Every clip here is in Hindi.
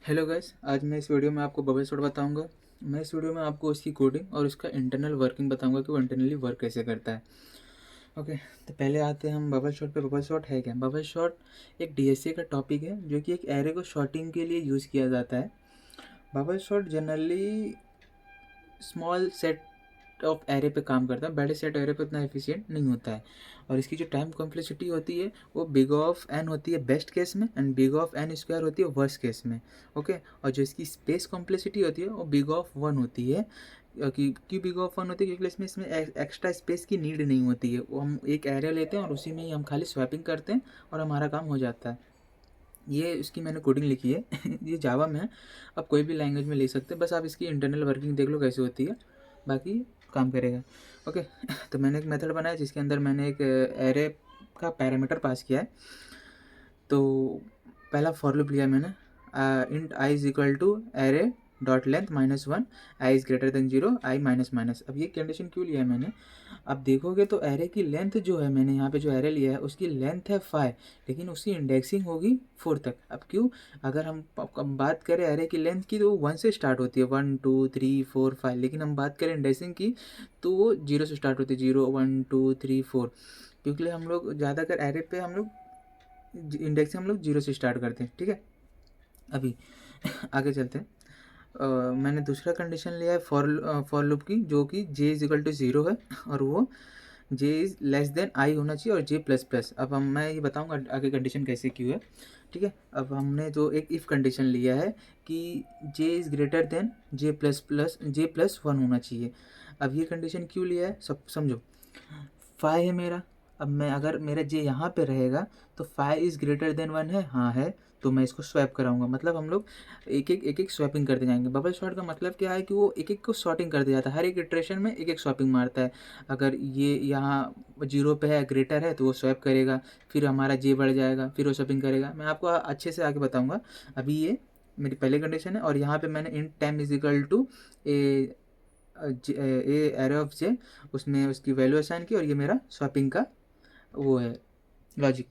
हेलो गाइस, आज मैं इस वीडियो में आपको बबल शॉट बताऊंगा। मैं इस वीडियो में आपको उसकी कोडिंग और उसका इंटरनल वर्किंग बताऊंगा कि वो इंटरनली वर्क कैसे करता है। ओके, तो पहले आते हैं हम बबल शॉट पे। बबल शॉट है क्या? बबल शॉट एक डीएसए का टॉपिक है जो कि एक एरे को शॉर्टिंग के लिए यूज़ किया जाता है। Bubble shot generally small set of array पे काम करता है, बड़े सेट एरे पे उतना एफिशिएंट नहीं होता है। और इसकी जो टाइम कॉम्प्लेक्सिटी होती है वो बिग ऑफ एन होती है बेस्ट केस में, and big of n square होती है वर्स्ट केस में। ओके, और जो इसकी स्पेस कॉम्प्लेक्सिटी होती है वो बिग ऑफ वन होती है। क्यों बिग ऑफ वन होती है? क्योंकि इसमें इसमें एक्स्ट्रा स्पेस की नीड नहीं होती है। वो हम एक एरे लेते हैं और उसी में ही हम खाली स्वैपिंग करते हैं और हमारा काम हो जाता है। ये इसकी मैंने कोडिंग लिखी है ये जावा में है। आप कोई भी लैंग्वेज में ले सकते हैं, बस आप इसकी इंटरनल वर्किंग देख लो कैसे होती है, बाकी काम करेगा। ओके तो मैंने एक मेथड बनाया जिसके अंदर मैंने एक एरे का पैरामीटर पास किया है। तो पहला फॉर लूप लिया मैंने, int I is equal to array dot length -1, I is greater than 0, I minus minus. अब ये कंडीशन क्यों लिया है मैंने? अब देखोगे तो एरे की लेंथ जो है, मैंने यहाँ पे जो एरे लिया है उसकी लेंथ है 5, लेकिन उसकी इंडेक्सिंग होगी 4 तक। अब क्यों? अगर हम बात करें एरे की लेंथ की तो वो 1 से स्टार्ट होती है, 1 2 3 4 5, लेकिन हम बात करें इंडेक्सिंग की तो वो 0 से स्टार्ट होती है, 0 1 2 3 4। क्योंकि हम लोग ज़्यादातर एरे पे हम लोग इंडेक्सिंग हम लोग 0 से स्टार्ट करते हैं। ठीक है, अभी आगे चलते हैं। मैंने दूसरा कंडीशन लिया है फॉर लूप की, जो कि j इज इक्वल टू 0 है और वो j is less than I होना चाहिए और j प्लस प्लस। अब मैं ये बताऊंगा आगे कंडीशन कैसे क्यों है। ठीक है, अब हमने जो एक इफ़ कंडीशन लिया है कि j is greater then j plus 1 होना चाहिए। अब ये कंडीशन क्यों लिया है सब समझो। 5 है मेरा, अब मैं अगर मेरा j यहाँ पे रहेगा तो 5 इज़ ग्रेटर देन 1 है, हाँ है, तो मैं इसको स्वैप कराऊंगा। मतलब हम लोग एक एक स्वैपिंग करते जाएंगे। बबल शॉट का मतलब क्या है कि वो एक एक को शॉर्टिंग करते जाता है, हर एक इटरेशन में एक एक स्वैपिंग मारता है। अगर ये यहाँ 0 पे है, ग्रेटर है, तो वो स्वैप करेगा, फिर हमारा जे बढ़ जाएगा, फिर वो स्वैपिंग करेगा। मैं आपको अच्छे से आगे बताऊँगा। अभी ये मेरी पहली कंडीशन है और यहाँ पे मैंने in time is equal to a array of j, उसमें उसकी वैल्यू असाइन की और ये मेरा स्वैपिंग का वो है लॉजिक।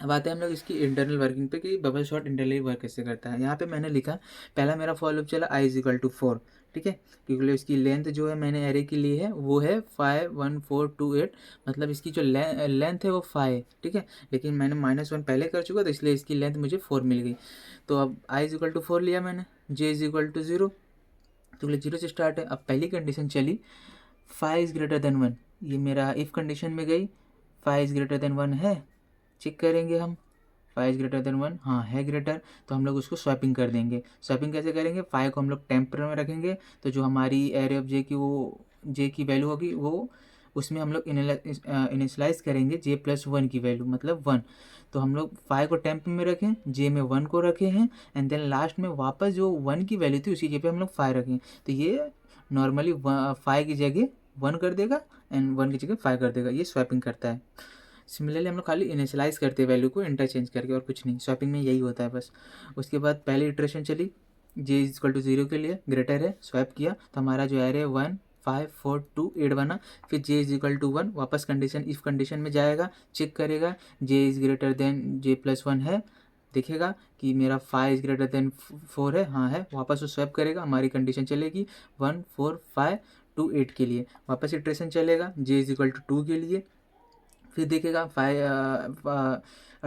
अब आते हैं हम लोग इसकी इंटरनल वर्किंग पे कि बबल शॉट इंटरनली वर्क कैसे करता है। यहाँ पे मैंने लिखा, पहला मेरा फॉर लूप चला i इज इक्वल टू 4। ठीक है, क्योंकि इसकी लेंथ जो है मैंने एरे की ली है वो है 5 1 4 2 8, मतलब इसकी जो लेंथ है वो 5 है। ठीक है, लेकिन मैंने -1 पहले कर चुका तो इसलिए इसकी लेंथ मुझे 4 मिल गई। तो अब i इज इक्वल टू 4 लिया मैंने, j इज इक्वल टू 0, तो 0 से स्टार्ट है। अब पहली कंडीशन चली 5 इज़ ग्रेटर देन 1, ये मेरा इफ़ कंडीशन में गई, 5 इज़ ग्रेटर देन 1 है, चेक करेंगे हम, 5 इज़ ग्रेटर देन 1, हाँ है ग्रेटर, तो हम लोग उसको स्वैपिंग कर देंगे। स्वैपिंग कैसे करेंगे? 5 को हम लोग टेम्पर में रखेंगे, तो जो हमारी एरे ऑफ जे की वो जे की वैल्यू होगी वो उसमें हम लोग इनिशलाइज करेंगे j+1 की वैल्यू, मतलब 1। तो हम लोग 5 को टेम्प में रखें, j में 1 को रखे हैं, एंड देन लास्ट में वापस जो 1 की वैल्यू थी उसी जगह पे हम लोग 5 रखें। तो ये नॉर्मली 5 की जगह 1 कर देगा एंड 1 की जगह 5 कर देगा। ये स्वैपिंग करता है। सिमिलरली हम लोग खाली इनिशियलाइज करते हैं वैल्यू को इंटरचेंज करके, और कुछ नहीं। स्वैपिंग में यही होता है बस। उसके बाद पहली इटरेशन चली, j इज इक्वल टू 0 के लिए ग्रेटर है, स्वैप किया तो हमारा जो एरे 1 5 4 2 8 बना। फिर j इज इक्वल टू 1, वापस कंडीशन इफ कंडीशन में जाएगा, चेक करेगा j is greater then j+1 है, देखेगा कि मेरा 5 इज़ ग्रेटर देन 4 है, हाँ है, वापस वो स्वैप करेगा, हमारी कंडीशन चलेगी 1 4 5 2 8 के लिए। वापस इटरेशन चलेगा j इज इक्वल टू 2 के लिए, फिर देखेगा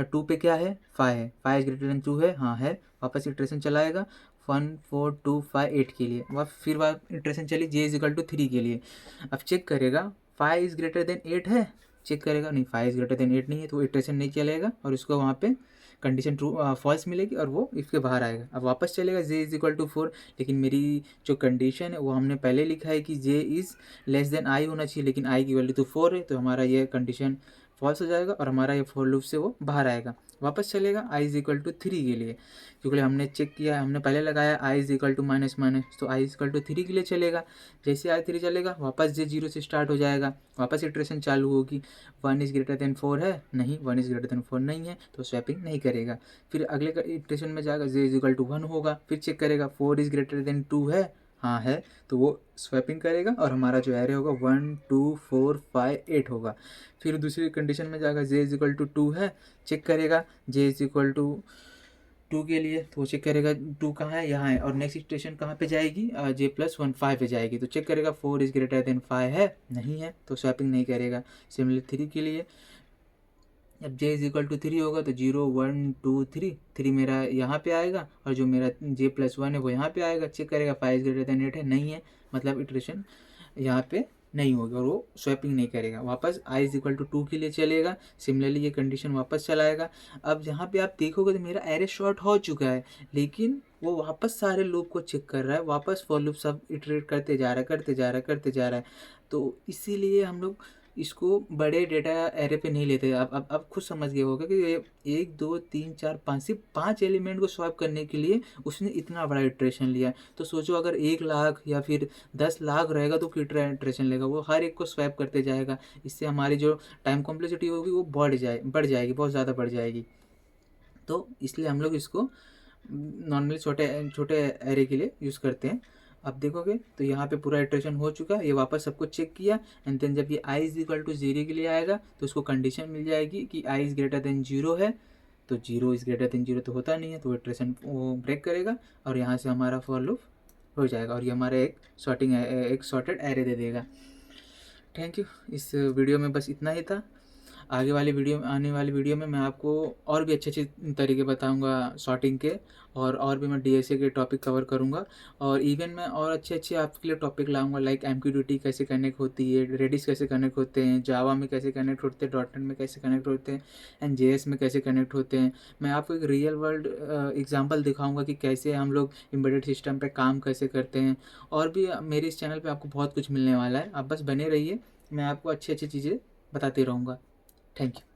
2 पे क्या है, 5 है, 5 इज ग्रेटर देन 2 है, हाँ है, वापस इटरेशन चलाएगा 1 4 2 5 8 के लिए। वह फिर वह इटरेशन चली j इज इक्वल टू 3 के लिए। अब चेक करेगा 5 इज ग्रेटर देन 8 है, चेक करेगा नहीं 5 इज ग्रेटर देन 8 नहीं है, तो इटरेशन नहीं चलेगा और उसको वहाँ पे कंडीशन ट्रू फॉल्स मिलेगी और वो इसके बाहर आएगा। अब वापस चलेगा j इज इक्वल टू 4, लेकिन मेरी जो कंडीशन है वो हमने पहले लिखा है कि j is less than I होना चाहिए, लेकिन आई की वैल्यू तो 4 है, तो हमारा ये कंडीशन फॉल्स हो जाएगा और हमारा ये फॉर लूप से वो बाहर आएगा। वापस चलेगा i इज इक्वल टू 3 के लिए, क्योंकि हमने चेक किया, हमने पहले लगाया i is equal to minus minus, तो i इज इक्वल टू 3 के लिए चलेगा। जैसे i 3 चलेगा वापस j 0 से स्टार्ट हो जाएगा, वापस इटरेशन चालू होगी। 1 इज़ ग्रेटर देन 4 है, नहीं 1 इज़ ग्रेटर देन 4 नहीं है, तो स्वैपिंग नहीं करेगा। फिर अगले इटरेशन में जाएगा j इज इक्वल टू 1 होगा, फिर चेक करेगा 4 इज़ ग्रेटर देन 2 है, हाँ है, तो वो स्वैपिंग करेगा और हमारा जो एरे होगा 1 2 4 5 8 होगा। फिर दूसरी कंडीशन में जाएगा j इज इक्वल टू 2 है, चेक करेगा j इज इक्वल टू 2 के लिए तो वो चेक करेगा 2 कहाँ है, यहाँ है, और नेक्स्ट इटरेशन कहाँ पे जाएगी, j+1 5 पे जाएगी, तो चेक करेगा 4 इज ग्रेटर देन 5 है, नहीं है, तो स्वैपिंग नहीं करेगा। सिमिलरली 3 के लिए जब j इज इक्वल टू 3 होगा तो 0 1 2 3, 3 मेरा यहाँ पे आएगा और जो मेरा j+1 है वो यहाँ पे आएगा। चेक करेगा 5 इज ग्रेटर देन 8 है, नहीं है, मतलब इटरेशन यहाँ पे नहीं होगी और वो स्वैपिंग नहीं करेगा। वापस i इज इक्वल टू 2 के लिए चलेगा, सिमिलरली ये कंडीशन वापस चलाएगा। अब यहाँ पे आप देखोगे तो मेरा एरे शॉर्ट हो चुका है, लेकिन वो वापस सारे लूप को चेक कर रहा है, वापस फॉर लूप सब इटरेट करते जा रहा है, करते जा रहा है, करते जा रहा है। तो इसीलिए हम लोग इसको बड़े डेटा एरे पे नहीं लेते। अब खुद समझ गए होगा कि ये 1 2 3 4 5 सिर्फ 5 एलिमेंट को स्वैप करने के लिए उसने इतना बड़ा इटरेशन लिया। तो सोचो अगर 1 लाख या फिर 10 लाख रहेगा तो कितना इटरेशन लेगा, वो हर एक को स्वैप करते जाएगा। इससे हमारी जो टाइम कॉम्प्लेक्सिटी होगी वो बढ़ जाएगी, बहुत ज़्यादा बढ़ जाएगी। तो इसलिए हम लोग इसको नॉर्मली छोटे छोटे एरे के लिए यूज़ करते हैं। अब देखोगे तो यहाँ पे पूरा इटरेशन हो चुका है, ये वापस सबको चेक किया एंड देन जब ये i इज इक्वल टू 0 के लिए आएगा तो उसको कंडीशन मिल जाएगी कि i इज़ ग्रेटर देन 0 है। तो 0 इज़ ग्रेटर देन 0 तो होता नहीं है, तो इटरेशन वो ब्रेक करेगा और यहाँ से हमारा फॉर लूप हो जाएगा और ये हमारा एक सॉर्टेड एरे दे देगा। Thank you. इस वीडियो में बस इतना ही था। आने वाली वीडियो में मैं आपको और भी अच्छे तरीके बताऊंगा सॉर्टिंग के, और भी मैं डीएसए के टॉपिक कवर करूंगा, और इवन मैं और अच्छे आपके लिए टॉपिक लाऊंगा, लाइक MQTT कैसे कनेक्ट होती है, रेडिस कैसे कनेक्ट होते हैं, जावा में कैसे कनेक्ट होते हैं, .NET में कैसे कनेक्ट होते हैं, एंड JS में कैसे कनेक्ट होते हैं। मैं आपको एक रियल वर्ल्ड एग्जाम्पल दिखाऊँगा कि कैसे हम लोग एम्बेडेड सिस्टम पर काम कैसे करते हैं। और भी मेरे इस चैनल पर आपको बहुत कुछ मिलने वाला है, आप बस बने रहिए, मैं आपको अच्छी चीज़ें बताते रहूँगा। Thank you.